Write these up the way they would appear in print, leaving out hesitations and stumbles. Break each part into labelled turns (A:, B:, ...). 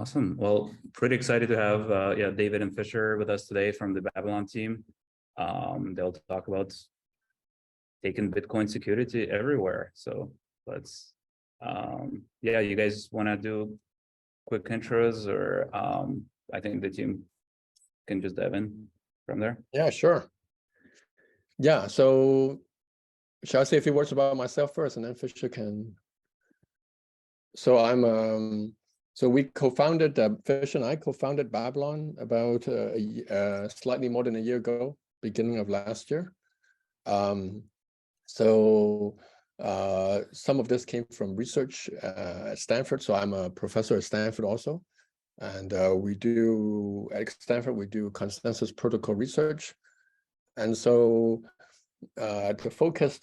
A: Awesome. Well, pretty excited to have David and Fisher with us today from the Babylon team. They'll talk about taking Bitcoin security everywhere. So let's you guys want to do quick intros, or I think the team can just dive in from there.
B: Yeah, sure. Yeah, so shall I say a few words about myself first, and then Fisher can. So we co-founded, Fisher and I co-founded Babylon about slightly more than a year ago, beginning of last year. Some of this came from research at Stanford. So I'm a professor at Stanford also. And at Stanford, we do consensus protocol research. And so the focus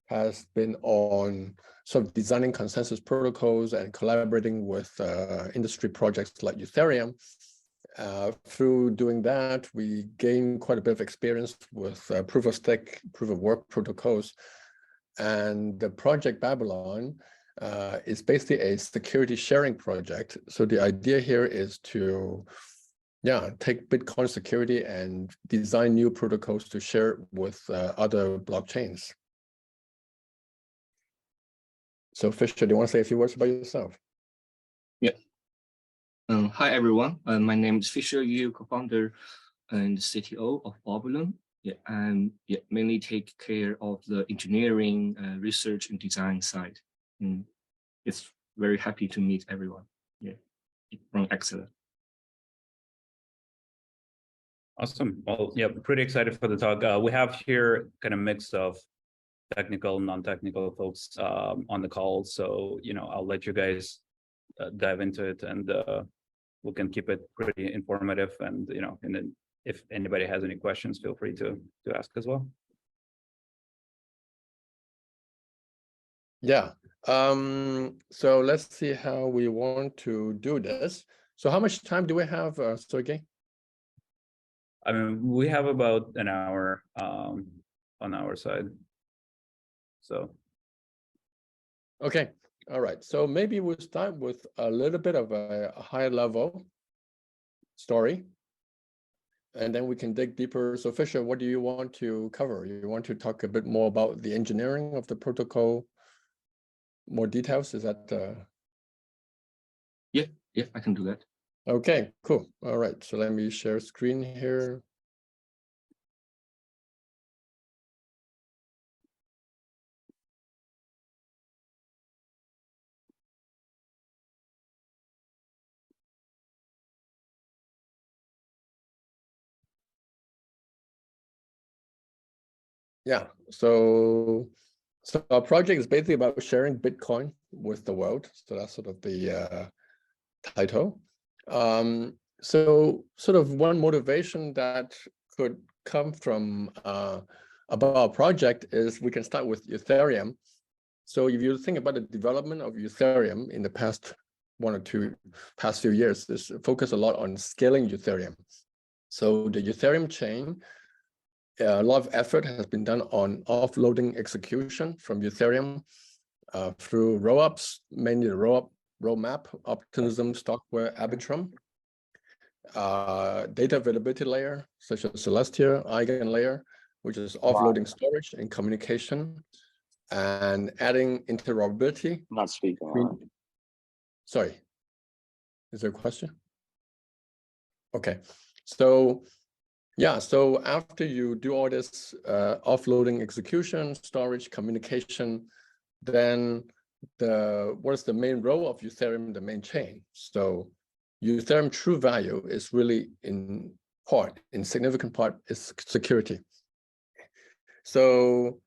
B: has been on sort of designing consensus protocols and collaborating with industry projects like Ethereum. Through doing that, we gained quite a bit of experience with proof of stake, proof of work protocols. And the project Babylon is basically a security sharing project. So the idea here is to take Bitcoin security and design new protocols to share with other blockchains. So Fisher, do you want to say a few words about yourself?
C: Yeah. Hi, everyone. My name is Fisher Yu, co-founder and CTO of Babylon. And mainly take care of the engineering, research, and design side. And it's very happy to meet everyone. From Axelar.
A: Awesome. Well, pretty excited for the talk. We have here kind of mix of technical, non-technical folks on the call. So, I'll let you guys dive into it, and we can keep it pretty informative. And, and then if anybody has any questions, feel free to ask as well.
B: Yeah. So let's see how we want to do this. So how much time do we have, Sergey?
A: I mean, we have about an hour on our side. So.
B: Okay. All right. So maybe we'll start with a little bit of a high level story, and then we can dig deeper. So Fisher, what do you want to cover? You want to talk a bit more about the engineering of the protocol, more details? Is that?
C: Yeah, I can do that.
B: Okay, cool. All right. So let me share screen here. Yeah, so our project is basically about sharing Bitcoin with the world. So that's sort of the title. So sort of one motivation that could come from about our project is we can start with Ethereum. So if you think about the development of Ethereum in the past past few years, is focused a lot on scaling Ethereum. So the Ethereum chain, a lot of effort has been done on offloading execution from Ethereum through rollups, mainly the roadmap, optimism, Stockware, Arbitrum, data availability layer, such as Celestia, Eigen layer, which is offloading storage and communication, and adding interoperability.
D: Not speaking on.
B: Sorry, is there a question? Okay, so so after you do all this offloading, execution, storage, communication, then what is the main role of Ethereum, the main chain? So Ethereum true value is really in significant part is security. So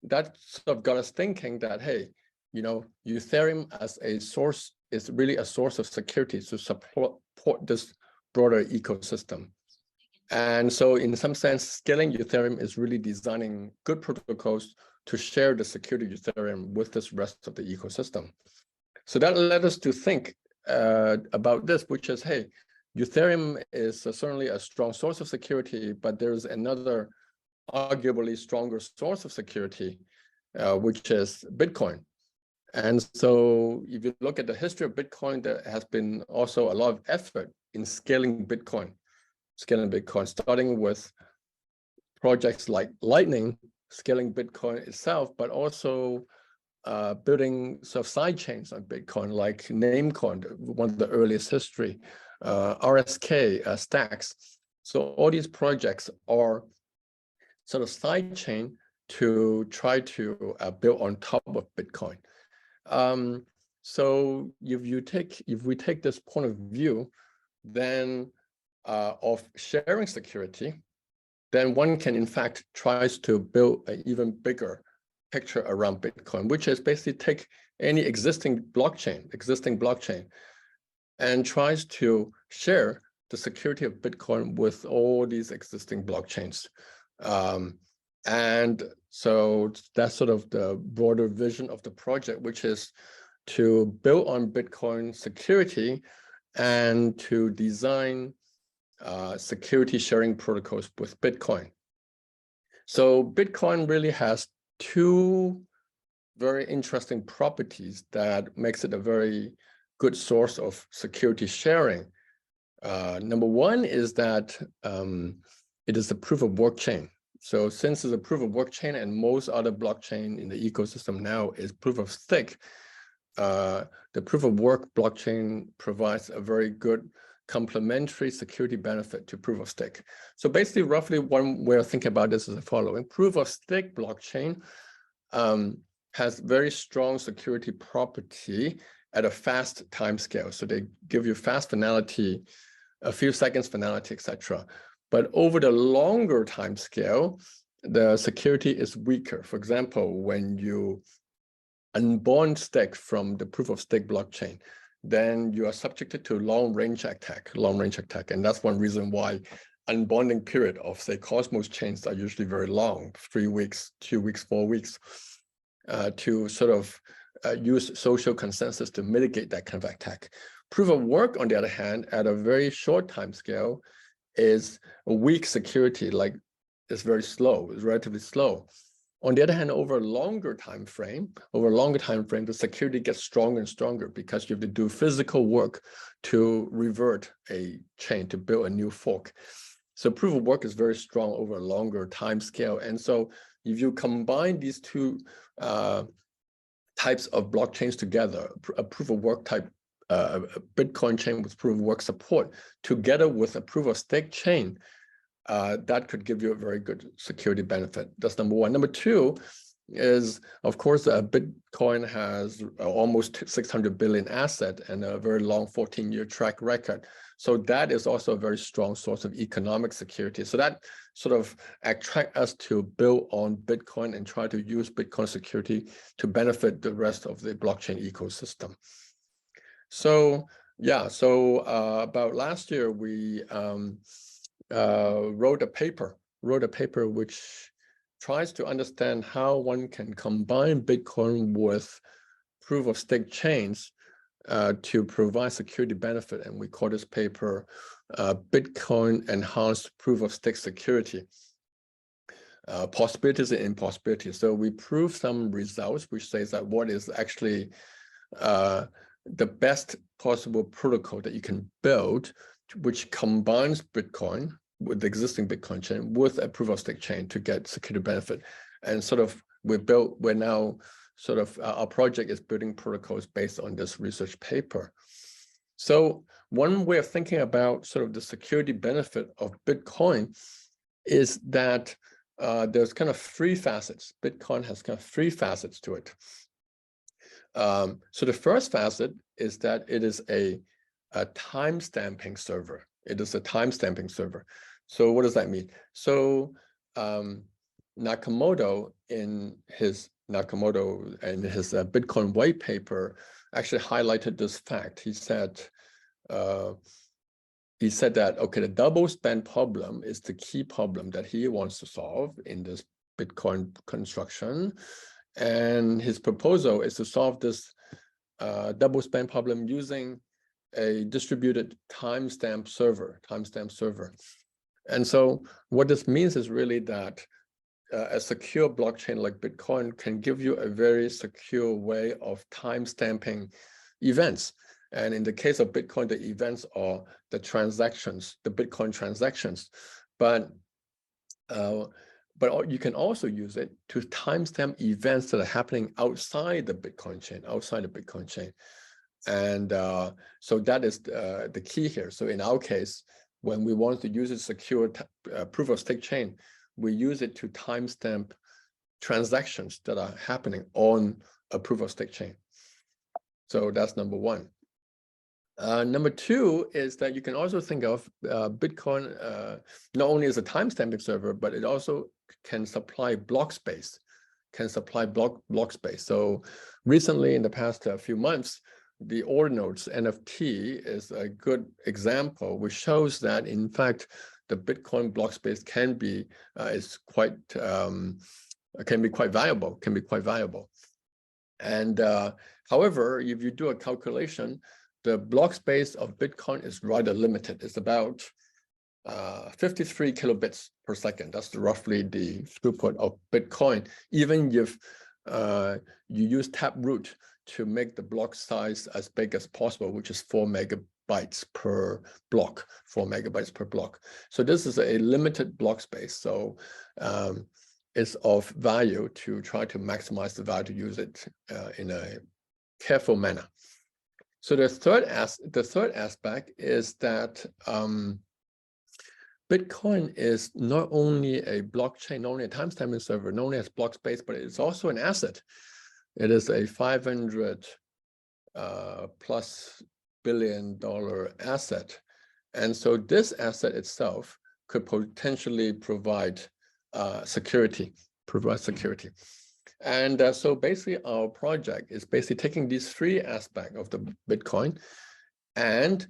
B: that sort of got us thinking that, hey, Ethereum as a source is really a source of security to support this broader ecosystem. And so in some sense, scaling Ethereum is really designing good protocols to share the security of Ethereum with this rest of the ecosystem. So that led us to think about this, which is, hey, Ethereum is certainly a strong source of security, but there's another arguably stronger source of security, which is Bitcoin. And so if you look at the history of Bitcoin, there has been also a lot of effort in scaling Bitcoin, starting with projects like Lightning, scaling Bitcoin itself, but also building sort of side chains on Bitcoin, like Namecoin, one of the earliest history, RSK, Stacks. So all these projects are sort of side chain to try to build on top of Bitcoin. So if we take this point of view, then of sharing security, then one can in fact tries to build an even bigger picture around Bitcoin, which is basically take any existing blockchain, and tries to share the security of Bitcoin with all these existing blockchains. And so that's sort of the broader vision of the project, which is to build on Bitcoin security and to design security sharing protocols with Bitcoin. So Bitcoin really has two very interesting properties that makes it a very good source of security sharing. Number one is that it is a proof of work chain. So since it's a proof of work chain and most other blockchain in the ecosystem now is proof of stake, the proof of work blockchain provides a very good complementary security benefit to proof of stake. So basically, roughly one way of thinking about this is the following. Proof of stake blockchain has very strong security property at a fast time scale. So they give you fast finality, a few seconds finality, etc. But over the longer time scale, the security is weaker. For example, when you unbond stake from the proof of stake blockchain, then you are subjected to long-range attack. And that's one reason why unbonding period of, say, Cosmos chains are usually very long, 3 weeks, 2 weeks, 4 weeks, to sort of use social consensus to mitigate that kind of attack. Proof of work, on the other hand, at a very short time scale, is a weak security, like it's very slow, it's relatively slow. On the other hand, over a longer time frame, the security gets stronger and stronger because you have to do physical work to revert a chain, to build a new fork. So proof of work is very strong over a longer time scale. And so if you combine these two types of blockchains together, a proof of work type a Bitcoin chain with proof of work support, together with a proof of stake chain, that could give you a very good security benefit. That's number one. Number two is, of course, Bitcoin has almost 600 billion asset and a very long 14-year track record. So that is also a very strong source of economic security. So that sort of attract us to build on Bitcoin and try to use Bitcoin security to benefit the rest of the blockchain ecosystem. So yeah, so about last year, we wrote a paper which tries to understand how one can combine Bitcoin with proof of stake chains to provide security benefit. And we call this paper Bitcoin Enhanced Proof of Stake Security, Possibilities and Impossibilities. So we proved some results which says that what is actually the best possible protocol that you can build, which combines Bitcoin with the existing Bitcoin chain with a proof of stake chain to get security benefit. And sort of we're now sort of, our project is building protocols based on this research paper. So one way of thinking about sort of the security benefit of Bitcoin is that there's kind of three facets. Bitcoin has kind of three facets to it. So the first facet is that it is a timestamping server. It is a timestamping server. So what does that mean? So Nakamoto in his Bitcoin white paper actually highlighted this fact. He said that, okay, the double spend problem is the key problem that he wants to solve in this Bitcoin construction. And his proposal is to solve this double spend problem using a distributed timestamp server. And so what this means is really that a secure blockchain like Bitcoin can give you a very secure way of time-stamping events. And in the case of Bitcoin, the events are the transactions, the Bitcoin transactions. But you can also use it to timestamp events that are happening outside the Bitcoin chain, And so that is the key here. So in our case, when we want to use a secure proof of stake chain, we use it to timestamp transactions that are happening on a proof of stake chain. So that's number one. Number two is that you can also think of Bitcoin not only as a timestamping server, but it also can supply block space, block space. So recently, in the past few months, the Ordinotes NFT is a good example, which shows that in fact the Bitcoin block space can be quite valuable. And however, if you do a calculation, the block space of Bitcoin is rather limited. It's about 53 kilobits per second. That's roughly the throughput of Bitcoin, even if you use Taproot to make the block size as big as possible, which is 4 megabytes per block, 4 megabytes per block. So this is a limited block space. So it's of value to try to maximize the value, to use it in a careful manner. So the third aspect is that Bitcoin is not only a blockchain, not only a timestamping server, not only has block space, but it's also an asset. It is a $500+ billion asset. And so this asset itself could potentially provide security. And so basically our project is basically taking these three aspects of the Bitcoin and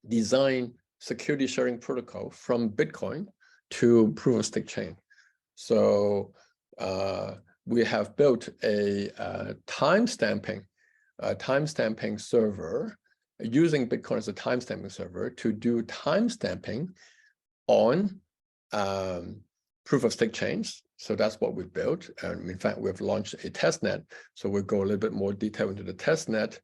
B: design security sharing protocol from Bitcoin to proof of stake chain. So we have built a timestamping server using Bitcoin as a timestamping server to do timestamping on proof of stake chains. So that's what we've built. And in fact, we've launched a testnet. So we'll go a little bit more detail into the testnet.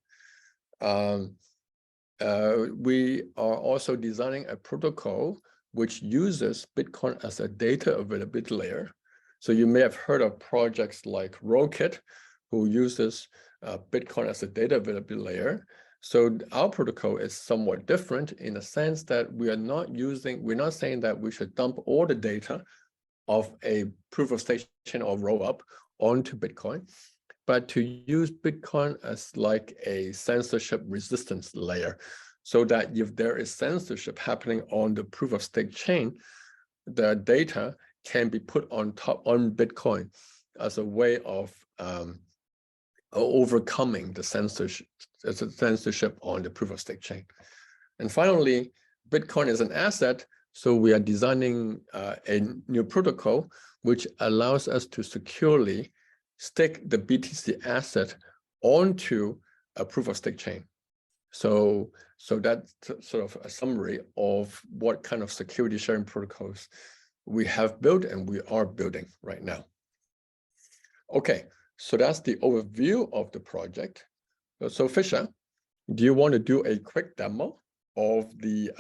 B: We are also designing a protocol which uses Bitcoin as a data availability layer. So you may have heard of projects like Rollkit, who uses Bitcoin as a data availability layer. So our protocol is somewhat different in the sense that we're not saying that we should dump all the data of a proof of stake chain or rollup onto Bitcoin, but to use Bitcoin as like a censorship resistance layer, so that if there is censorship happening on the proof of stake chain, the data can be put on Bitcoin as a way of overcoming the censorship on the proof of stake chain. And finally, Bitcoin is an asset. So we are designing a new protocol which allows us to securely stake the BTC asset onto a proof of stake chain. So that's sort of a summary of what kind of security sharing protocols we have built and we are building right now. Okay, so that's the overview of the project. So Fisher, do you want to do a quick demo of the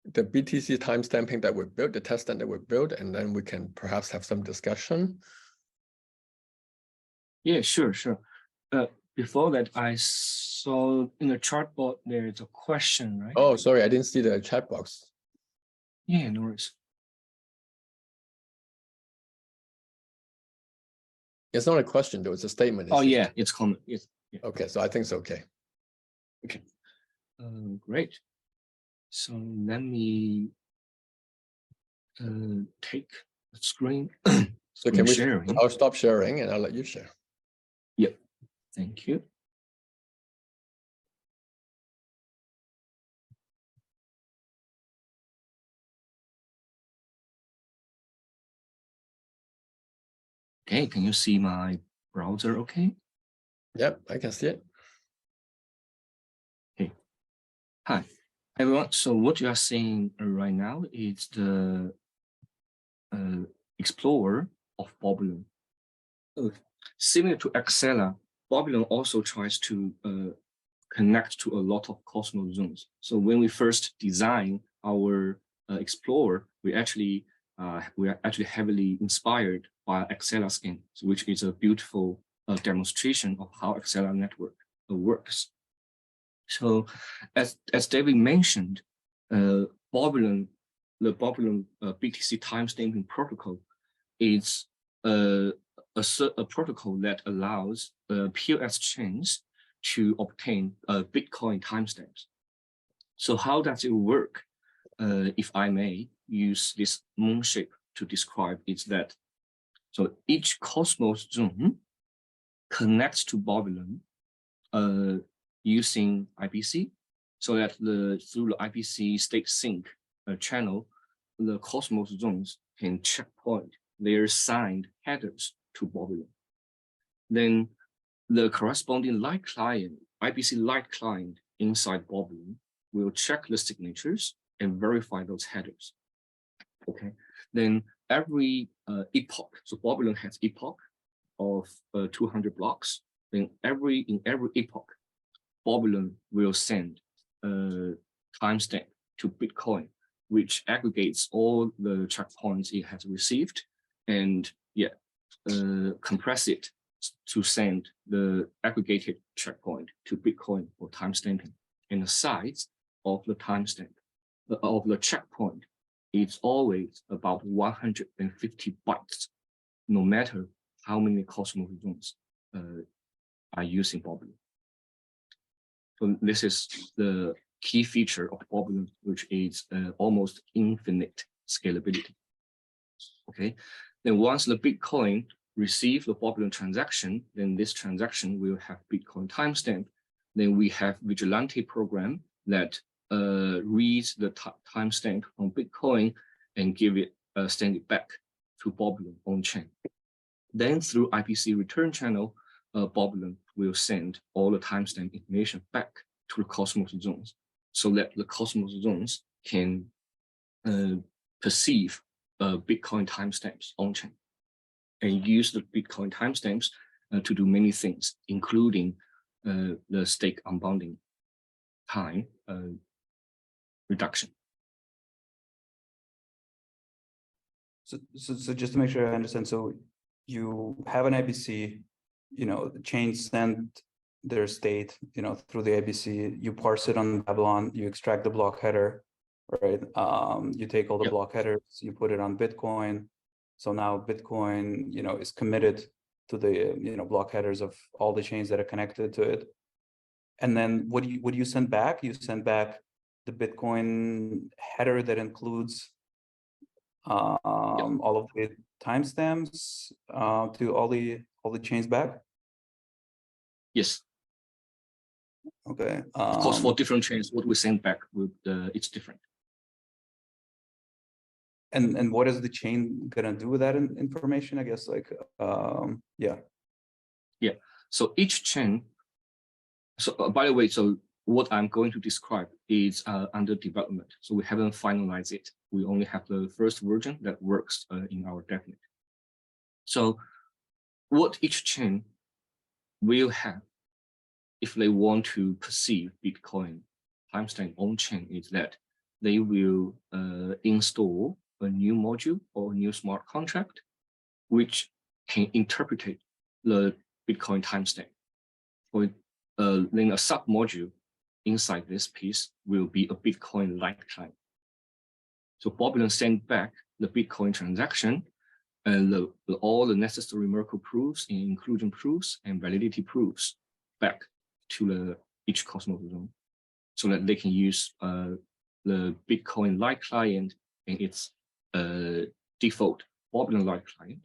B: BTC timestamping that we built, the testnet that we built, and then we can perhaps have some discussion?
C: Yeah, sure. Before that, I saw in the chat board there's a question, right?
B: Oh, sorry, I didn't see the chat box.
C: Yeah, no worries.
B: It's not a question though, it's a statement.
C: Oh yeah, it's comment. Yes. Yeah.
B: Okay, so I think it's okay.
C: Okay. Great. So let me take the screen.
B: So can we?
C: Sharing.
B: I'll stop sharing and I'll let you share.
C: Yep. Thank you. Okay, can you see my browser okay?
B: Yep, I can see it.
C: Okay. Hi, everyone. So what you are seeing right now is the explorer of Babylon. Similar to Axelar, Babylon also tries to connect to a lot of cosmos zones. So when we first design our explorer, we are actually heavily inspired by Axelar scan, which is a beautiful demonstration of how Axelar network works. So as David mentioned, Babylon, the Babylon BTC timestamping protocol is a protocol that allows POS chains to obtain Bitcoin timestamps. So how does it work? If I may use this moon shape to describe, it's that so each Cosmos zone connects to Babylon using IBC, so that through the IBC state sync channel, the Cosmos zones can checkpoint their signed headers to Babylon. Then the corresponding light client, IBC light client inside Babylon, will check the signatures and verify those headers. Okay. Then every epoch, so Babylon has epoch of 200 blocks. Then in every epoch, Babylon will send a timestamp to Bitcoin, which aggregates all the checkpoints it has received and compress it to send the aggregated checkpoint to Bitcoin for timestamping. And the size of the timestamp of the checkpoint is always about 150 bytes, no matter how many Cosmos zones are using Babylon. So this is the key feature of Babylon, which is almost infinite scalability. Okay, then once the Bitcoin receive the Babylon transaction, then this transaction will have Bitcoin timestamp. Then we have Vigilante program that reads the timestamp from Bitcoin and send it back to Babylon on chain. Then through IPC return channel, Babylon will send all the timestamp information back to the Cosmos zones, so that the Cosmos zones can perceive Bitcoin timestamps on chain and use the Bitcoin timestamps to do many things, including the stake unbounding time reduction.
A: So just to make sure I understand, so you have an IBC, the chains send their state, through the IBC, you parse it on Babylon, you extract the block header, right? You take all the block headers, you put it on Bitcoin. So now Bitcoin, is committed to the, block headers of all the chains that are connected to it. And then what do you send back? You send back the Bitcoin header that includes all of the timestamps to all the chains back?
C: Yes.
A: Okay.
C: Of course, for different chains, what we send back, it's different.
A: And what is the chain gonna do with that information? I guess yeah.
C: So each chain. So by the way, so what I'm going to describe is under development. So we haven't finalized it. We only have the first version that works in our DevNet. So what each chain will have, if they want to perceive Bitcoin timestamp on chain, is that they will install a new module or a new smart contract, which can interpret the Bitcoin timestamp. Then a sub module inside this piece will be a Bitcoin light client. So Babylon send back the Bitcoin transaction and all the necessary Merkle proofs, inclusion proofs, and validity proofs back to each Cosmos zone, so that they can use the Bitcoin light client and its default Babylon light client,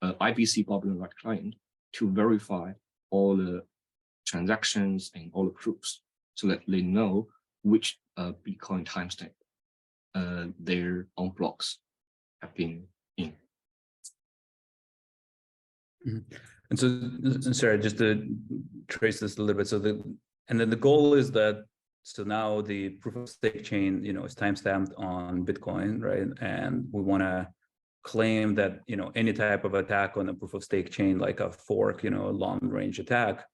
C: IBC Babylon light client, to verify all the transactions and all the proofs, so that they know which Bitcoin timestamp their own blocks have been in.
A: Mm-hmm. And so, sorry, just to trace this a little bit. So and then the goal is that, so now the proof of stake chain, is timestamped on Bitcoin, right? And we want to claim that, you know, any type of attack on a proof of stake chain, like a fork, you know, a long range attack,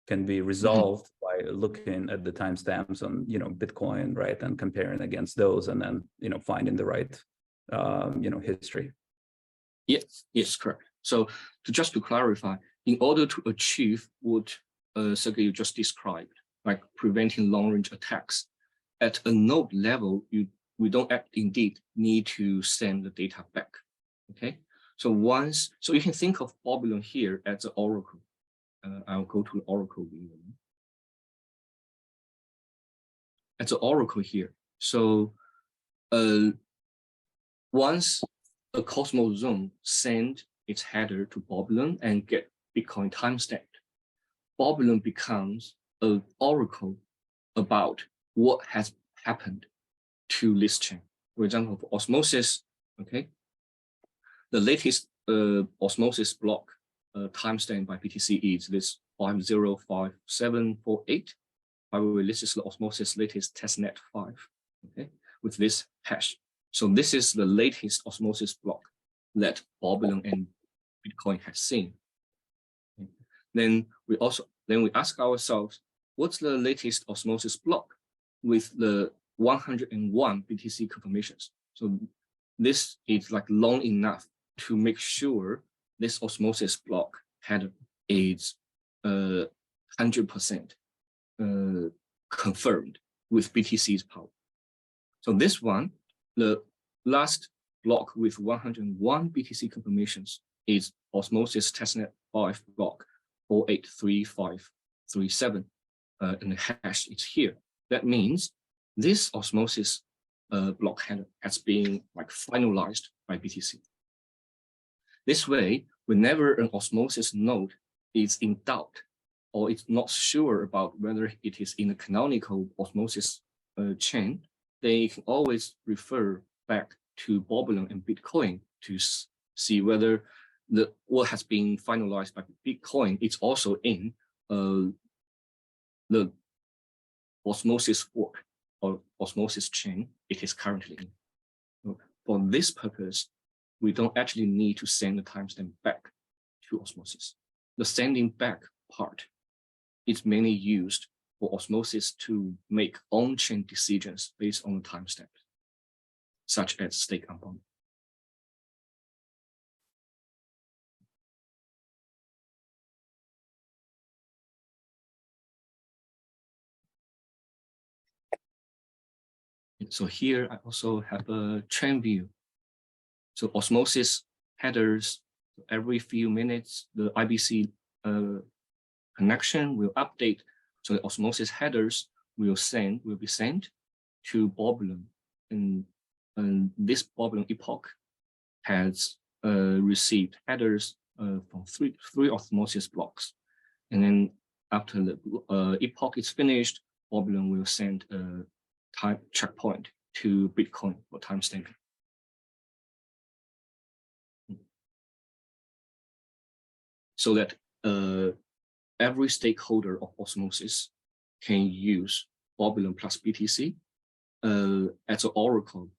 A: can be resolved by looking at the timestamps on, you know, Bitcoin, right, and comparing against those, and then, you know, finding the right, you know, history.
C: Yes, correct. So just to clarify, in order to achieve what Sergey you just described, like preventing long-range attacks, at a node level, we don't indeed need to send the data back. Okay, so you can think of Babylon here as an oracle. I'll go to the oracle view. As an oracle here. So once a Cosmos zone send its header to Babylon and get Bitcoin timestamped, Babylon becomes an oracle about what has happened to this chain. For example, for Osmosis, okay, the latest Osmosis block timestamp by BTC is this 505748. By the way, this is the Osmosis latest testnet 5, okay, with this hash. So this is the latest Osmosis block that Babylon and Bitcoin has seen. Okay. Then we ask ourselves, what's the latest Osmosis block with the 101 BTC confirmations? So this is like long enough to make sure this Osmosis block header is 100% confirmed with BTC's power. So this one, the last block with 101 BTC confirmations is Osmosis testnet 5 block 483537, and the hash is here. That means this Osmosis block header has been like finalized by BTC. This way, whenever an Osmosis node is in doubt or it's not sure about whether it is in a canonical Osmosis chain, they can always refer back to Babylon and Bitcoin to see whether what has been finalized by Bitcoin is also in the Osmosis fork or Osmosis chain it is currently in. So for this purpose, we don't actually need to send the timestamp back to Osmosis. The sending back part is mainly used for Osmosis to make on-chain decisions based on the timestamps, such as stake unbound. So here I also have a chain view. So Osmosis headers, every few minutes, the IBC connection will update. So the Osmosis headers will be sent to Babylon, and this Babylon epoch has received headers from three Osmosis blocks, and then after the epoch is finished, Babylon will send a time checkpoint to Bitcoin for timestamping. So that every stakeholder of Osmosis can use Babylon plus BTC as an oracle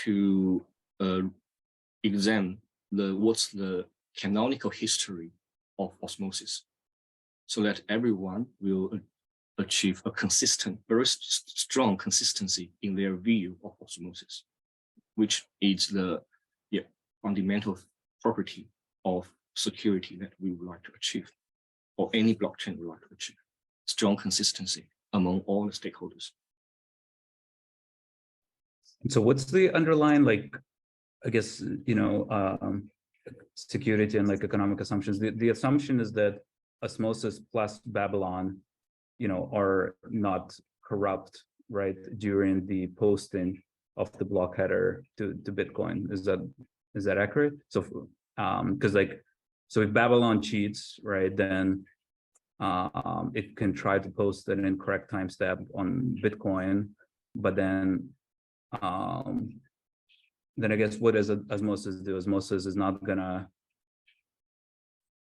C: to examine what's the canonical history of Osmosis, so that everyone will achieve a consistent, very strong consistency in their view of Osmosis, which is the fundamental property of security that we would like to achieve, or any blockchain would like to achieve. Strong consistency among all the stakeholders.
A: So what's the underlying, like, I guess, you know, security and like economic assumptions? The assumption is that Osmosis plus Babylon, you know, are not corrupt, right, during the posting of the block header to Bitcoin. Is that accurate? So because like, so if Babylon cheats, right, then it can try to post an incorrect timestamp on Bitcoin, but then I guess what does Osmosis do? Osmosis is not gonna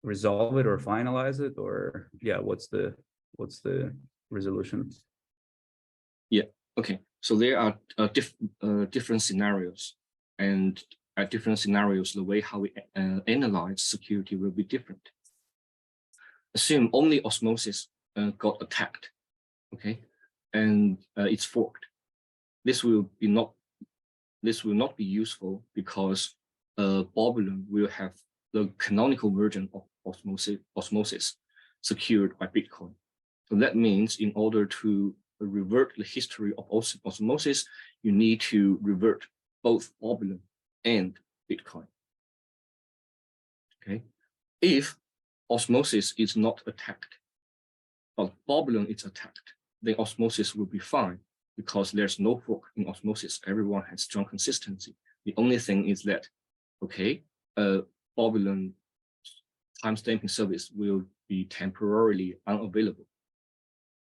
A: resolve it or finalize it, or what's the resolution?
C: Yeah, okay. So there are different scenarios, and at different scenarios, the way how we analyze security will be different. Assume only osmosis got attacked, okay, and it's forked. This will not be useful because Babylon will have the canonical version of osmosis secured by Bitcoin. So that means in order to revert the history of osmosis, you need to revert both Babylon and Bitcoin. Okay, if osmosis is not attacked, but Babylon is attacked, then osmosis will be fine because there's no fork in osmosis. Everyone has strong consistency. The only thing is that, okay, Babylon timestamping service will be temporarily unavailable.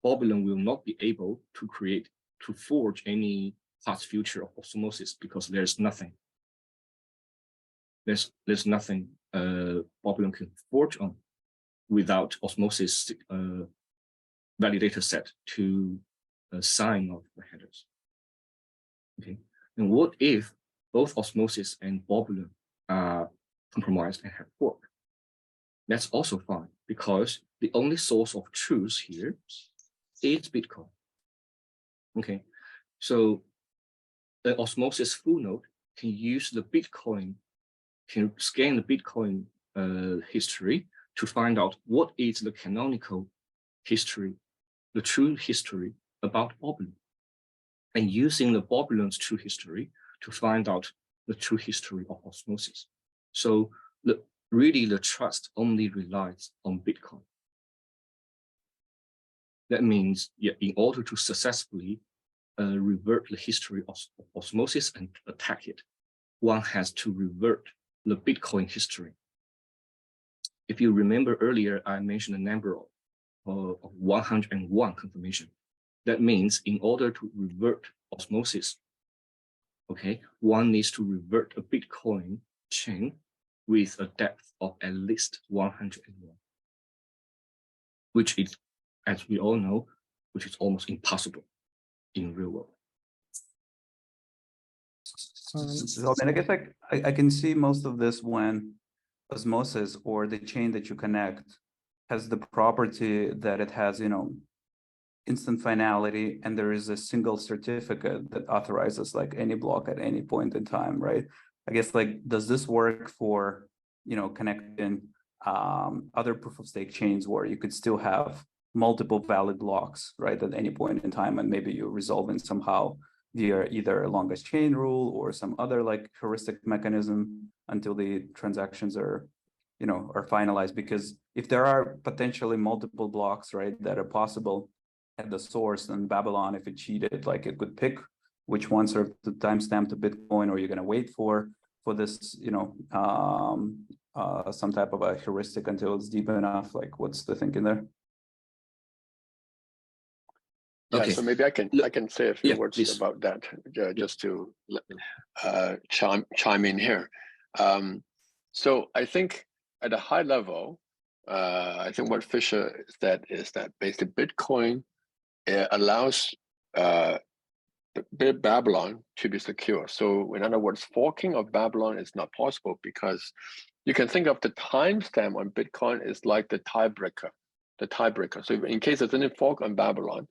C: Babylon will not be able to forge any past future of osmosis because there's nothing. There's nothing Babylon can forge on without osmosis validator set to sign off the headers. Okay, and what if both osmosis and Babylon are compromised and have fork? That's also fine because the only source of truth here is Bitcoin. Okay, so the osmosis full node can use the Bitcoin, can scan the Bitcoin history to find out what is the canonical history, the true history about Babylon, and using the Babylon's true history to find out the true history of osmosis. So really the trust only relies on Bitcoin. That means, yeah, in order to successfully revert the history of osmosis and attack it, one has to revert the Bitcoin history. If you remember earlier, I mentioned the number of 101 confirmation. That means in order to revert osmosis, okay, one needs to revert a Bitcoin chain with a depth of at least 101, which is, as we all know, which is almost impossible in real world.
A: So, I guess I can see most of this when osmosis or the chain that you connect has the property that it has, instant finality, and there is a single certificate that authorizes like any block at any point in time, right? I guess does this work for, connecting other proof of stake chains where you could still have multiple valid blocks, right, at any point in time, and maybe you're resolving somehow via either a longest chain rule or some other heuristic mechanism until the transactions are, are finalized? Because if there are potentially multiple blocks, right, that are possible at the source, then Babylon, if it cheated, it could pick which ones are the timestamp to Bitcoin, or you're going to wait for this, some type of a heuristic until it's deep enough. What's the thinking there?
B: Yeah,
C: Okay.
B: so maybe I can say a few words
C: please.
B: about that, just to chime in here. So I think at a high level, I think what Fisher said is that basically Bitcoin allows Babylon to be secure. So in other words, forking of Babylon is not possible because you can think of the timestamp on Bitcoin is like the tiebreaker. So in case there's any fork on Babylon,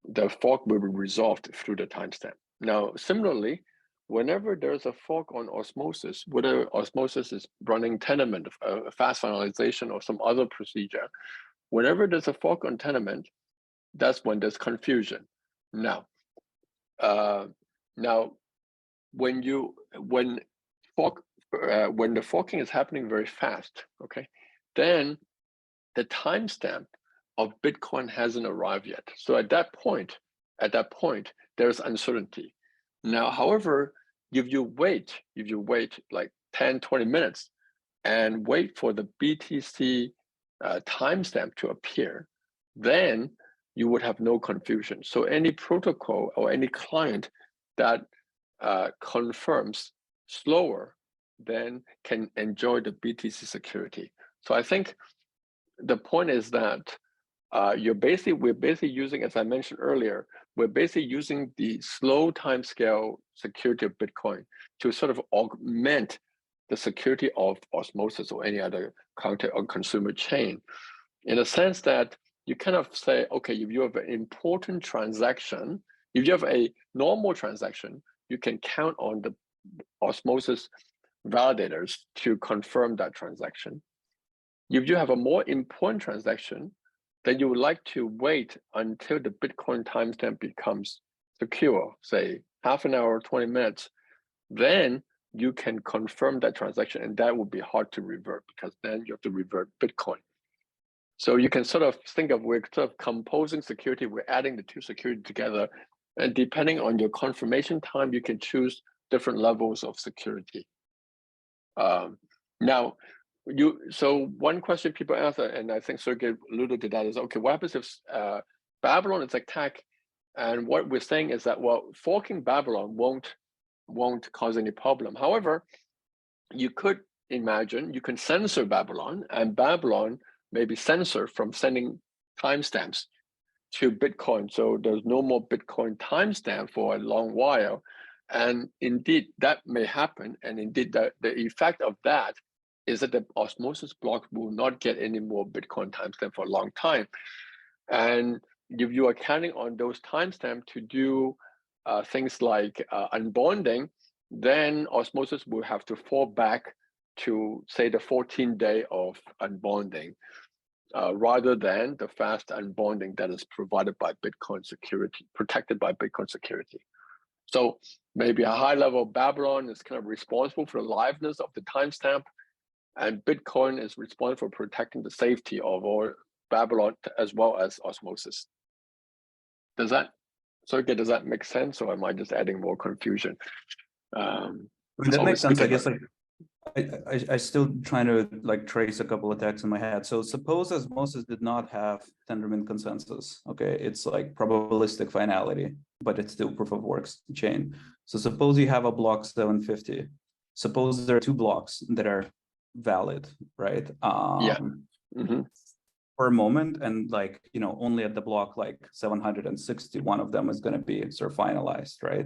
B: the fork will be resolved through the timestamp. Now, similarly, whenever there's a fork on osmosis, whether osmosis is running Tenement, fast finalization, or some other procedure, whenever there's a fork on Tenement, that's when there's confusion. Now, when the forking is happening very fast, okay, then the timestamp of Bitcoin hasn't arrived yet. So at that point, there's uncertainty. Now, however, if you wait like 10, 20 minutes and wait for the BTC timestamp to appear, then you would have no confusion. So any protocol or any client that confirms slower then can enjoy the BTC security. So I think the point is that we're basically using, as I mentioned earlier, we're basically using the slow timescale security of Bitcoin to sort of augment the security of osmosis or any other content or consumer chain, in a sense that you kind of say, okay, if you have an important transaction, if you have a normal transaction, you can count on the osmosis validators to confirm that transaction. If you have a more important transaction, then you would like to wait until the Bitcoin timestamp becomes secure, say half an hour, 20 minutes, then you can confirm that transaction, and that would be hard to revert because then you have to revert Bitcoin. So you can sort of think of, we're sort of composing security, we're adding the two security together, and depending on your confirmation time, you can choose different levels of security. So one question people ask, and I think Sergey alluded to that, is, okay, what happens if Babylon is attacked? And what we're saying is that, well, forking Babylon won't cause any problem. However, you could imagine you can censor Babylon, and Babylon may be censored from sending timestamps to Bitcoin. So there's no more Bitcoin timestamp for a long while. And indeed, that may happen. And indeed, the effect of that is that the osmosis block will not get any more Bitcoin timestamp for a long time. And if you are counting on those timestamps to do things like unbonding, then osmosis will have to fall back to, say, the 14th day of unbonding, rather than the fast unbonding that is provided by Bitcoin security, protected by Bitcoin security. So maybe a high level of Babylon is kind of responsible for the liveness of the timestamp, and Bitcoin is responsible for protecting the safety of all Babylon as well as osmosis. Does that make sense, or am I just adding more confusion?
A: That makes sense. I guess like I still trying to like trace a couple of attacks in my head. So suppose osmosis did not have Tendermint consensus. Okay, it's like probabilistic finality, but it's still proof of work chain. So suppose you have a block 750. Suppose there are two blocks that are valid, right? For a moment, and like, you know, only at the block like 760, one of them is going to be sort of finalized, right?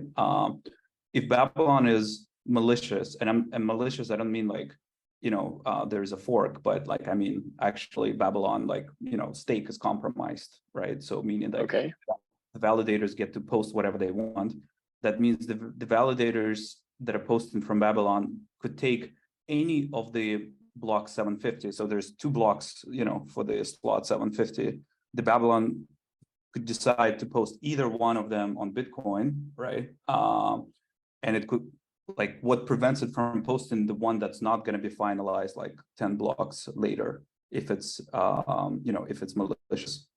A: If Babylon is malicious, and I'm malicious, I don't mean like, you know, there's a fork, but like, I mean, actually Babylon, like, you know, stake is compromised, right? So meaning that the validators get to post whatever they want. That means the validators that are posting from Babylon could take any of the block 750. So there's two blocks, you know, for the slot 750. The Babylon could decide to post either one of them on Bitcoin, right? And it could, like, what prevents it from posting the one that's not going to be finalized like 10 blocks later, if it's, you know, if it's malicious.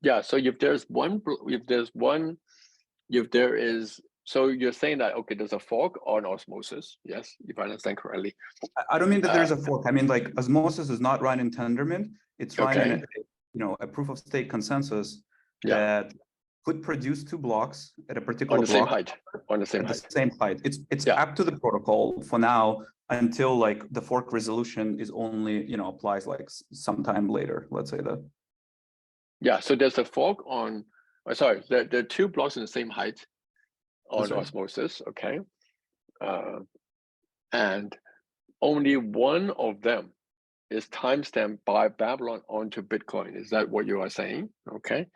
B: Yeah, so if so you're saying that, okay, there's a fork on osmosis, yes, if I understand correctly.
A: I don't mean that there's a fork. I mean, like, osmosis is not running Tendermint. It's running, you know, a proof of stake consensus that could produce two blocks at a particular
B: on the same height.
A: It's up to the protocol for now until like the fork resolution is only, you know, applies like sometime later. Let's say that. Yeah.
B: So there's a fork on. Sorry, there are two blocks in the same height on osmosis. Okay. And only one of them is timestamped by Babylon onto Bitcoin. Is that what you are saying? Okay.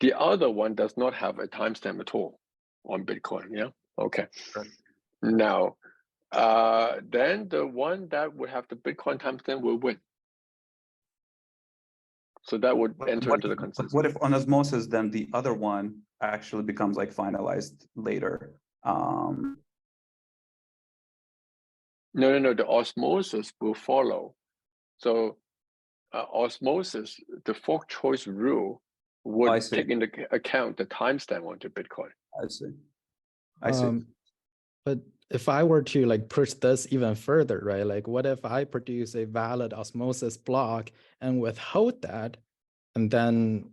B: The other one does not have a timestamp at all on Bitcoin. Yeah. Okay.
A: Right.
B: Now, then the one that would have the Bitcoin timestamp will win. So that would enter into the consensus.
A: What if on osmosis, then the other one actually becomes like finalized later?
B: No. The osmosis will follow. So osmosis, the fork choice rule would take into account the timestamp onto Bitcoin.
A: I see.
D: But if I were to like push this even further, right? Like, what if I produce a valid osmosis block and withhold that, and then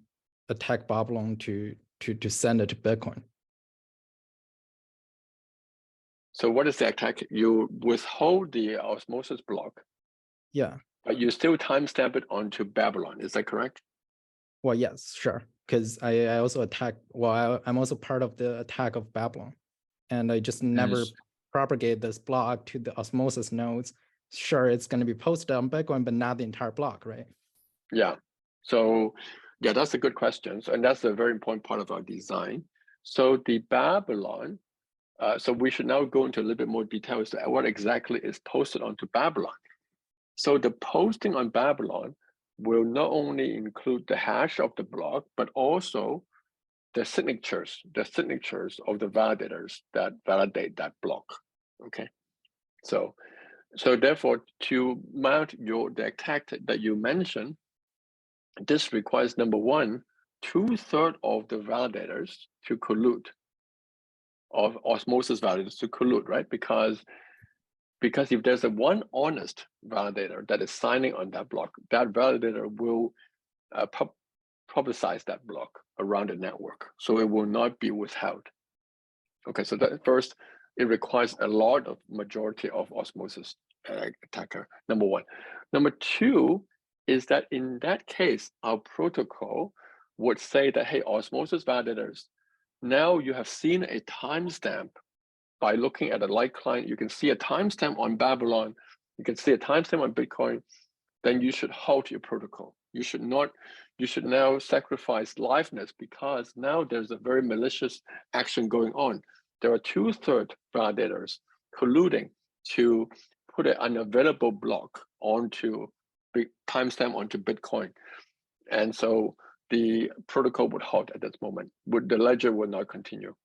D: attack Babylon to send it to Bitcoin?
B: So what is the attack? You withhold the osmosis block,
D: Yeah.
B: but you still timestamp it onto Babylon. Is that correct?
D: Well, yes, sure. Because I also attack. Well, I'm also part of the attack of Babylon, and I just never
C: Yes.
D: propagate this block to the osmosis nodes. Sure, it's going to be posted on Bitcoin, but not the entire block, right?
B: Yeah. So yeah, that's a good question. And that's a very important part of our design. So the Babylon, so we should now go into a little bit more detail as to what exactly is posted onto Babylon. So the posting on Babylon will not only include the hash of the block, but also the signatures of the validators that validate that block. Okay. So therefore, to mount the attack that you mentioned, this requires, number one, 2/3 of the validators to collude, of osmosis validators to collude, right? Because if there's a one honest validator that is signing on that block, that validator will publicize that block around the network, so it will not be withheld. Okay, so that first, it requires a lot of majority of osmosis attacker, number one. Number two is that in that case, our protocol would say that, hey, osmosis validators, now you have seen a timestamp by looking at a light client. You can see a timestamp on Babylon, you can see a timestamp on Bitcoin, then you should halt your protocol. You should now sacrifice liveness, because now there's a very malicious action going on. There are 2/3 validators colluding to put an unavailable block onto timestamp onto Bitcoin. And so the protocol would halt at this moment. The ledger will not continue.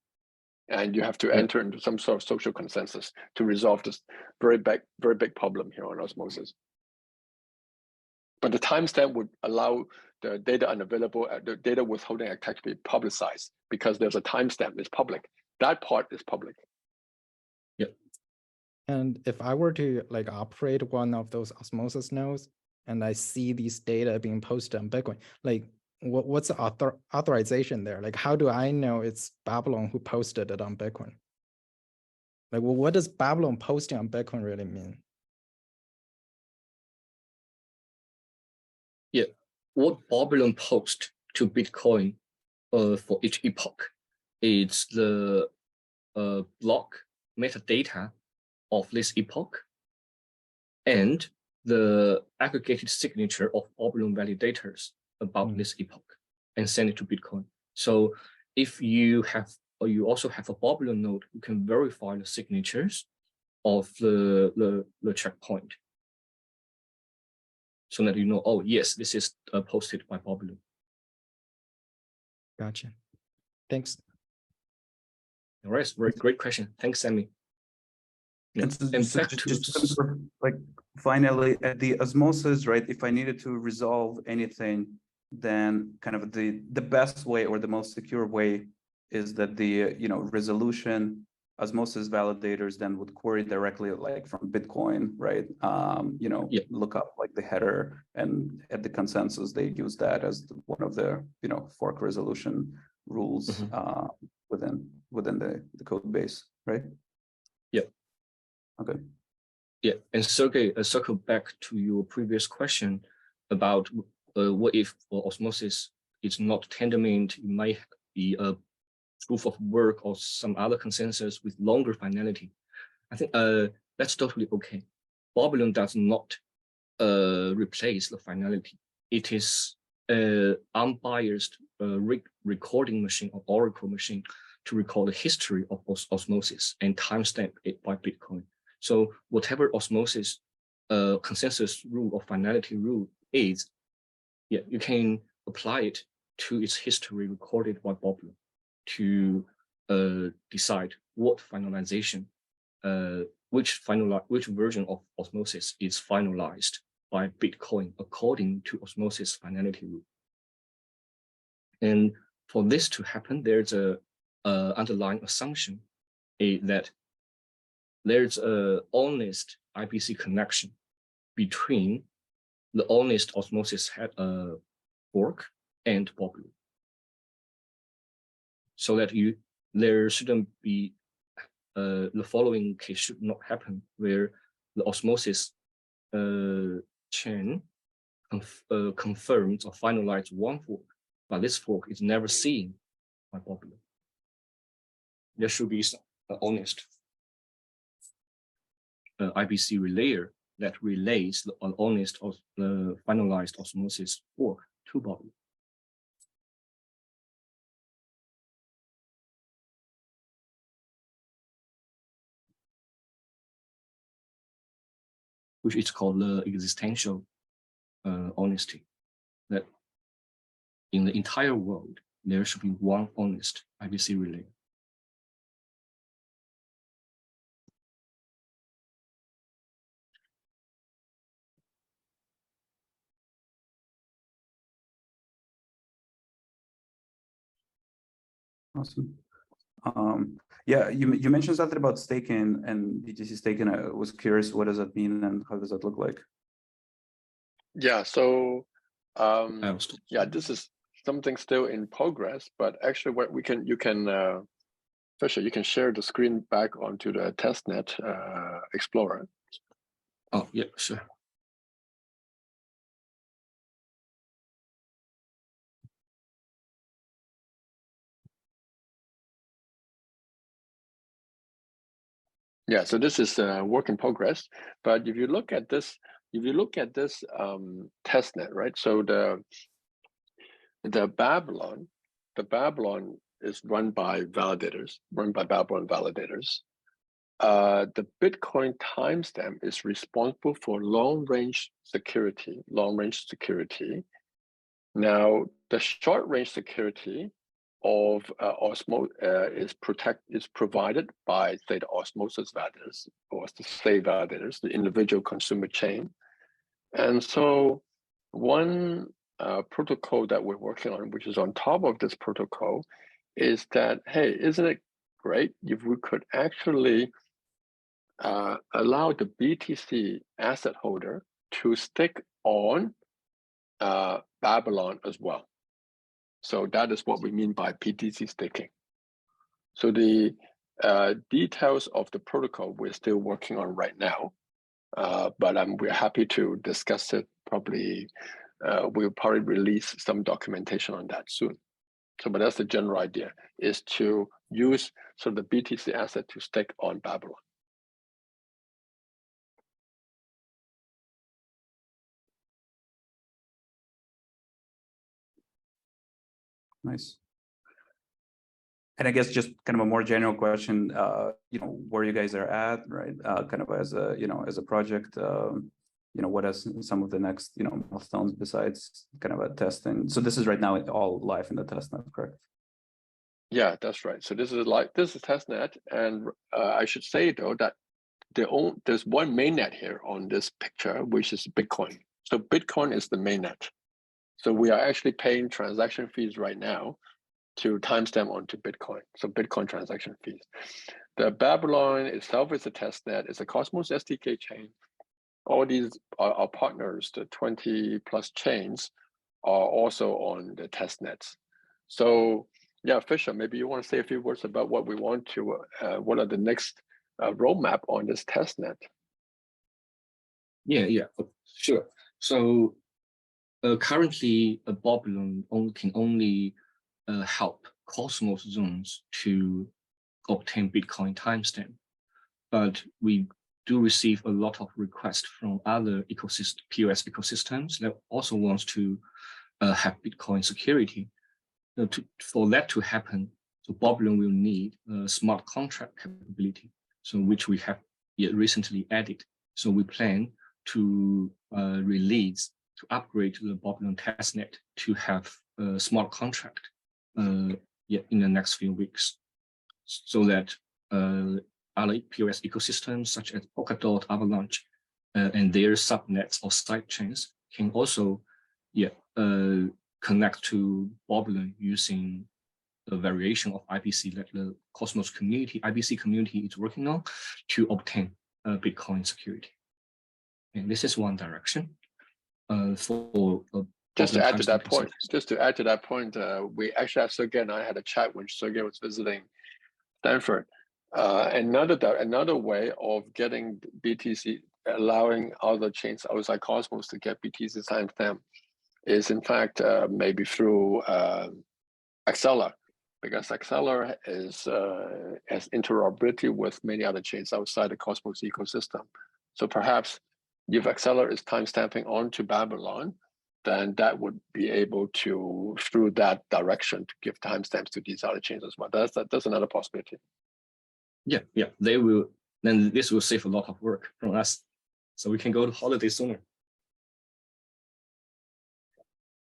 B: And you have to enter into some sort of social consensus to resolve this very big problem here on osmosis. But the timestamp would allow the data unavailable, the data withholding attack to be publicized, because there's a timestamp, it's public. That part is public.
C: Yep.
D: And if I were to like operate one of those osmosis nodes and I see these data being posted on Bitcoin, like what's the authorization there? Like, how do I know it's Babylon who posted it on Bitcoin? Like, well, what does Babylon posting on Bitcoin really mean?
C: Yeah, what Babylon post to Bitcoin for each epoch is the block metadata of this epoch and the aggregated signature of Babylon validators about this epoch, and send it to Bitcoin. So if you have, or you also have a Babylon node, you can verify the signatures of the checkpoint, so that you know, oh yes, this is posted by Babylon.
D: Gotcha. Thanks.
C: All right, very great question. Thanks, Sammy. Yeah. And
A: So
C: back
A: just like finally at the osmosis, right? If I needed to resolve anything, then kind of the best way or the most secure way is that the resolution osmosis validators then would query directly like from Bitcoin, right? Look up like the header, and at the consensus they use that as one of the fork resolution rules within the code base, right?
C: Yeah.
A: Okay.
C: Yeah, and Sergey, circle back to your previous question about what if osmosis is not tantamount, it might be a proof of work or some other consensus with longer finality. I think that's totally okay. Babylon does not replace the finality. It is an unbiased recording machine or oracle machine to record the history of osmosis and timestamp it by Bitcoin. So whatever osmosis consensus rule or finality rule is, yeah, you can apply it to its history recorded by Babylon to decide what finalization, which version of osmosis is finalized by Bitcoin according to osmosis finality rule. And for this to happen, there's a underlying assumption that there's a honest IPC connection between the honest osmosis fork and Babylon, so that there shouldn't be the following case should not happen, where the osmosis chain confirms or finalizes one fork, but this fork is never seen by Boblin. There should be some honest IBC relayer that relays the honest or the finalized osmosis fork to Boblin. Which is called the existential honesty, that in the entire world, there should be one honest IBC relay.
A: Awesome. Yeah, you mentioned something about staking and BTC staking. I was curious, what does that mean and how does that look like?
B: Yeah, so yeah, this is something still in progress, but actually what you can Fisher, you can share the screen back onto the testnet Explorer.
C: Oh, yeah, sure.
B: Yeah, so this is a work in progress, but if you look at this, testnet, right? So the Babylon is run by validators, Babylon validators. The Bitcoin timestamp is responsible for long-range security. Now, the short-range security of is provided by, say, the osmosis validators or the slave validators, the individual consumer chain. And so one protocol that we're working on, which is on top of this protocol, is that, hey, isn't it great if we could actually allow the BTC asset holder to stick on Babylon as well? So that is what we mean by BTC staking. So the details of the protocol we're still working on right now, but we're happy to discuss it. Probably we'll probably release some documentation on that soon. So, but that's the general idea, is to use sort of the BTC asset to stake on Babylon.
A: Nice. And I guess just kind of a more general question, where you guys are at, right? Kind of as a, as a project, what is some of the next, milestones besides kind of a testing? So this is right now all live in the testnet, correct?
B: Yeah, that's right. So this is testnet, and I should say though that there's one mainnet here on this picture, which is Bitcoin. So Bitcoin is the mainnet. So we are actually paying transaction fees right now to timestamp onto Bitcoin. So Bitcoin transaction fees. The Babylon itself is a testnet. It's a Cosmos SDK chain. All these are partners. The 20 plus chains are also on the testnets. So yeah, Fisher, maybe you want to say a few words about what we want to, what are the next roadmap on this testnet?
C: Yeah, sure. So currently, Babylon can only help Cosmos zones to obtain Bitcoin timestamp, but we do receive a lot of requests from other POS ecosystems that also wants to have Bitcoin security. For that to happen, so Babylon will need a smart contract capability, so which we have recently added. So we plan to to upgrade the Babylon testnet to have a smart contract in the next few weeks, so that other POS ecosystems such as Polkadot, Avalanche, and their subnets or sidechains can also connect to Babylon using the variation of IBC that the Cosmos community, IBC community is working on to obtain Bitcoin security. And this is one direction.
B: Just to add to that point, we actually have Sergey and I had a chat when Sergey was visiting Stanford. Another way of getting BTC, allowing other chains outside Cosmos to get BTC timestamp is in fact maybe through Axelar, because Axelar has interoperability with many other chains outside the Cosmos ecosystem. So perhaps if Axelar is timestamping onto Babylon, then that would be able to, through that direction, to give timestamps to these other chains as well. That's another possibility.
C: Yeah, they will. Then this will save a lot of work from us, so we can go to holiday sooner.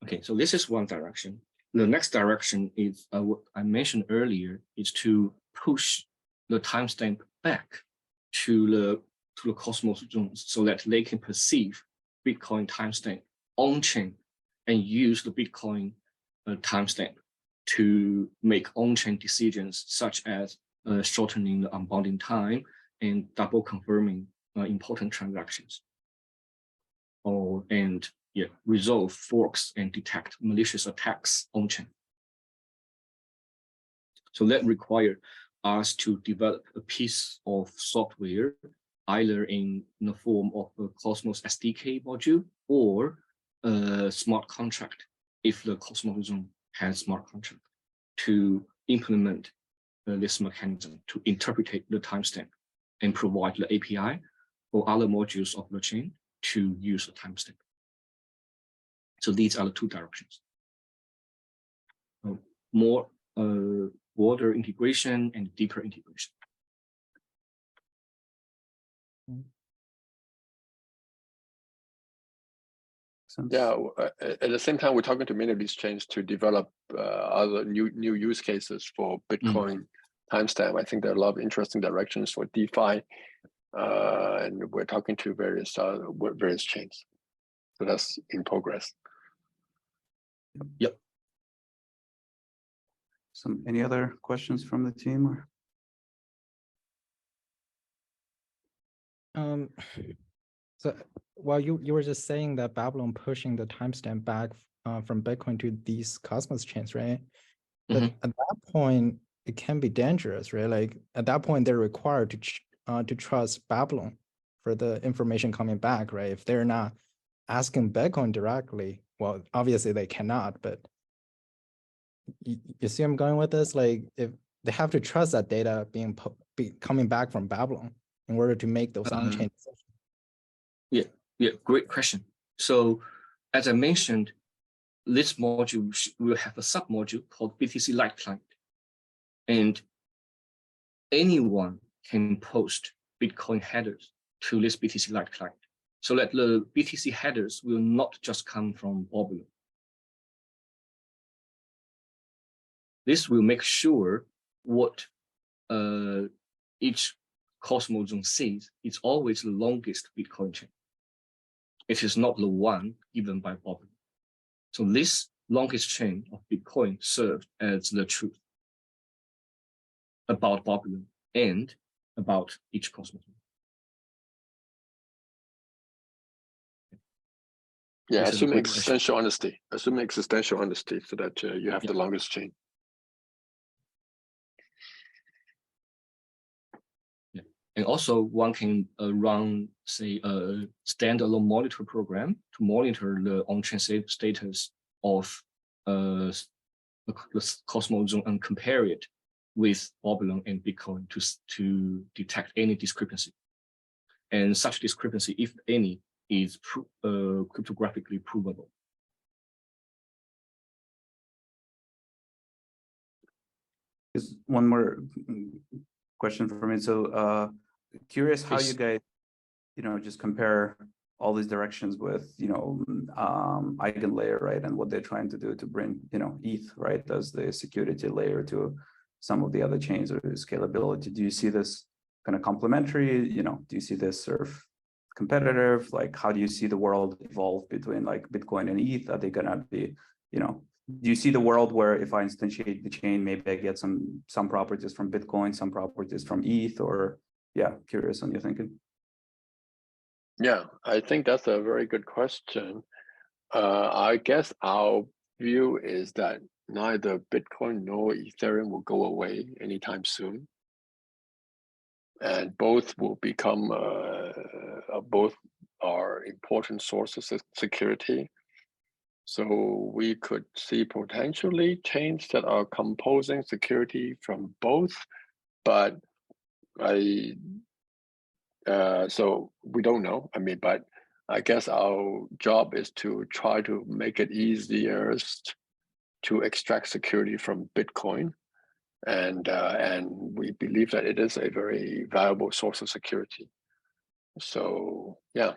C: Okay, so this is one direction. The next direction is what I mentioned earlier, is to push the timestamp back to the Cosmos zones so that they can perceive Bitcoin timestamp on chain and use the Bitcoin timestamp to make on-chain decisions, such as shortening the unbounding time and double confirming important transactions, and resolve forks and detect malicious attacks on chain. So that requires us to develop a piece of software, either in the form of a Cosmos SDK module or a smart contract, if the Cosmos zone has smart contract, to implement this mechanism to interpret the timestamp and provide the API for other modules of the chain to use the timestamp. So these are the two directions. More broader integration and deeper integration.
B: Yeah, at the same time, we're talking to many of these chains to develop other new use cases for Bitcoin timestamp. I think there are a lot of interesting directions for DeFi, and we're talking to various chains. So that's in progress.
C: Yep.
A: Any other questions from the team? Or?
D: So while you were just saying that Babylon pushing the timestamp back from Bitcoin to these Cosmos chains, right? But at that point, it can be dangerous, right? Like at that point, they're required to trust Babylon for the information coming back, right? If they're not asking Bitcoin directly, well, obviously they cannot. But you see, I'm going with this. Like if they have to trust that data coming back from Babylon in order to make those on-chain decisions.
C: Yeah, great question. So as I mentioned, this module will have a submodule called BTC Lite Client. And anyone can post Bitcoin headers to this BTC Lite Client, so that the BTC headers will not just come from Babylon. This will make sure what each Cosmos zone sees is always the longest Bitcoin chain. It is not the one given by Babylon. So this longest chain of Bitcoin serves as the truth about Babylon and about each Cosmos.
B: Yeah, assume existential honesty. Assume existential honesty so that you have the longest chain.
C: And also one can run, say, a standalone monitor program to monitor the on-chain status of the Cosmos zone and compare it with Babylon and Bitcoin to detect any discrepancy. And such discrepancy, if any, is cryptographically provable.
A: Just one more question for me. So curious how you guys, just compare all these directions with, EigenLayer, right? And what they're trying to do to bring, ETH, right, as the security layer to some of the other chains or scalability. Do you see this kind of complementary? Do you see this sort of competitive? Like, how do you see the world evolve between like Bitcoin and ETH? Are they gonna be, do you see the world where if I instantiate the chain, maybe I get some properties from Bitcoin, some properties from ETH, or curious on your thinking?
B: Yeah, I think that's a very good question. I guess our view is that neither Bitcoin nor Ethereum will go away anytime soon. and both will become both are important sources of security. So we could see potentially chains that are composing security from both, but so we don't know. I mean, but I guess our job is to try to make it easiest to extract security from Bitcoin, and we believe that it is a very valuable source of security. So yeah,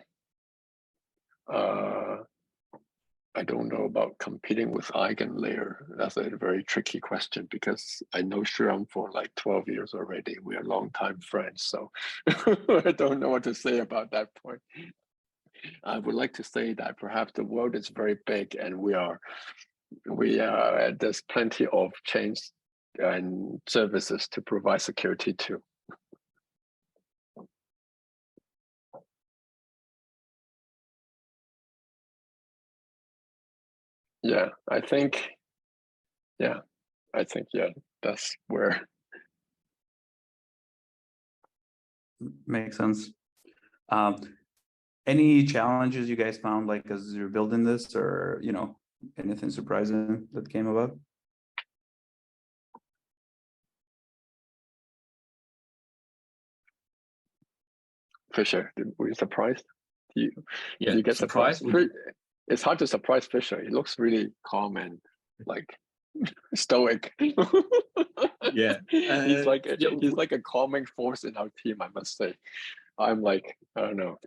B: I don't know about competing with EigenLayer. That's a very tricky question because I know Shram for like 12 years already. We are longtime friends, so I don't know what to say about that point. I would like to say that perhaps the world is very big, and there's plenty of chains and services to provide security to. Yeah, I think that's where.
A: Makes sense. Any challenges you guys found like as you're building this, or anything surprising that came about?
B: Fisher, were you surprised? Do you get surprised? It's hard to surprise Fisher. He looks really calm and like stoic.
C: Yeah,
B: he's like a calming force in our team, I must say. I'm like, I don't know,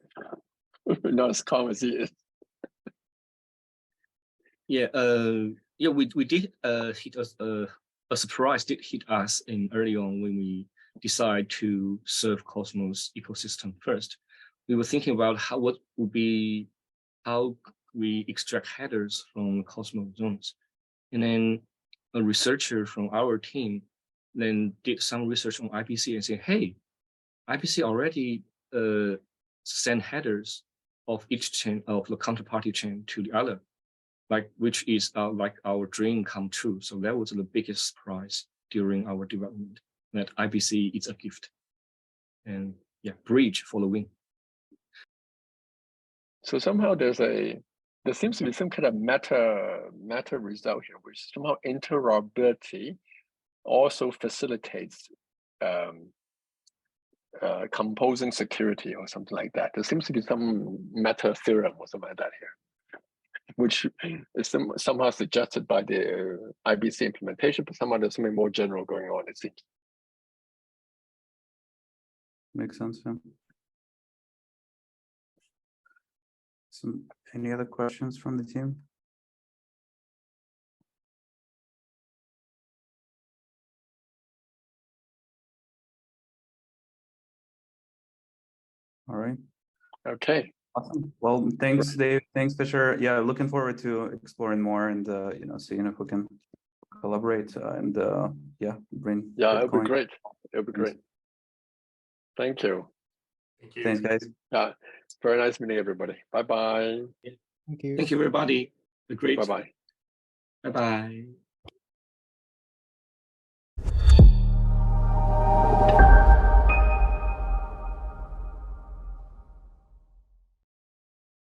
B: not as calm as he is.
C: Yeah, we did hit us a surprise did hit us in early on when we decided to serve Cosmos ecosystem first. We were thinking about how we extract headers from Cosmos zones, and then a researcher from our team then did some research on IPC and said, hey, IPC already send headers of each chain of the counterparty chain to the other, which is like our dream come true. So that was the biggest surprise during our development, that IPC is a gift, and yeah, bridge for the win.
B: So somehow there seems to be some kind of meta result here, which somehow interoperability also facilitates composing security or something like that. There seems to be some meta theorem or something like that here, which is somehow suggested by the IBC implementation, but somehow there's something more general going on, it seems.
A: Makes sense. Yeah. Any other questions from the team? All right.
B: Okay.
A: Awesome. Well, thanks, Dave. Thanks, Fisher. Yeah, looking forward to exploring more and seeing if we can collaborate and bring.
B: Yeah,
A: Bitcoin.
B: it'll be great. It'll be great. Thank you.
C: Thank you.
A: Thanks, guys.
B: Yeah, very nice meeting everybody. Bye bye.
D: Thank you.
C: Thank you, everybody. Great.
B: Bye bye.
C: Bye bye.